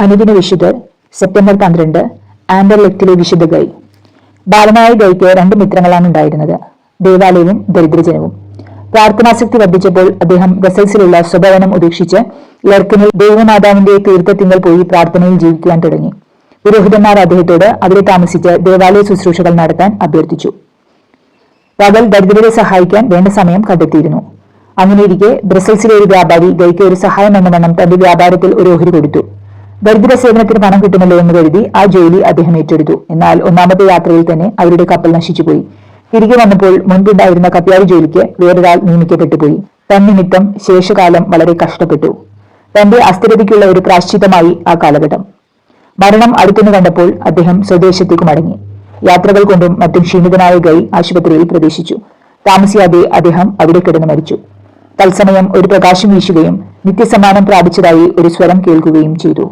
അനുദിന വിശുദ്ധർ സെപ്റ്റംബർ 12 ആൻഡർലെക്റ്റിലെ വിശുദ്ധ ഗൈ. ബാലനായ ഗൈക്ക് 2 മിത്രങ്ങളാണ് ഉണ്ടായിരുന്നത്, ദേവാലയവും ദരിദ്രജനവും. പ്രാർത്ഥനാസക്തി വർദ്ധിച്ചപ്പോൾ അദ്ദേഹം ബ്രസൽസിലുള്ള സ്വഭവനം ഉപേക്ഷിച്ച് ലെർക്കിനിൽ ദൈവമാതാവിന്റെ തീർത്ഥത്തിങ്കൽ പോയി പ്രാർത്ഥനയിൽ ജീവിക്കുവാൻ തുടങ്ങി. പുരോഹിതന്മാർ അദ്ദേഹത്തോട് അവിടെ താമസിച്ച് ദേവാലയ ശുശ്രൂഷകൾ നടത്താൻ അഭ്യർത്ഥിച്ചു. പകൽ ദരിദ്രരെ സഹായിക്കാൻ വേണ്ട സമയം കണ്ടെത്തിയിരുന്നു. അങ്ങനെയിരിക്കെ ബ്രസൽസിലെ ഒരു വ്യാപാരി ഗൈക്ക് ഒരു സഹായം എന്ന വണ്ണം തന്റെ വ്യാപാരത്തിൽ ഒരു ഓഹരി കൊടുത്തു. ദരിദ്ര സേവനത്തിന് പണം കിട്ടുമല്ലോ എന്ന് കരുതി ആ ജോലി അദ്ദേഹം ഏറ്റെടുത്തു. എന്നാൽ 1ാമത്തെ യാത്രയിൽ തന്നെ അവരുടെ കപ്പൽ നശിച്ചുപോയി. തിരികെ വന്നപ്പോൾ മുൻപുണ്ടായിരുന്ന കപ്യാരി ജോലിക്ക് വേറൊരാൾ നിയമിക്കപ്പെട്ടു പോയി. തന്നിമിത്തം ശേഷകാലം വളരെ കഷ്ടപ്പെട്ടു. തന്റെ അസ്ഥിരതയ്ക്കുള്ള ഒരു പ്രാശ്ചിത്തമായി ആ കാലഘട്ടം. മരണം അടുത്തെന്ന് കണ്ടപ്പോൾ അദ്ദേഹം സ്വദേശത്തേക്ക് മടങ്ങി. യാത്രകൾ കൊണ്ടും മറ്റും ക്ഷീണിതനായ ഗൈ ആശുപത്രിയിൽ പ്രവേശിച്ചു. താമസിയാതെ അദ്ദേഹം അവിടെ കിടന്നു മരിച്ചു. തത്സമയം ഒരു പ്രകാശം വീശുകയും നിത്യസമ്മാനം പ്രാപിച്ചതായി ഒരു സ്വരം കേൾക്കുകയും ചെയ്തു.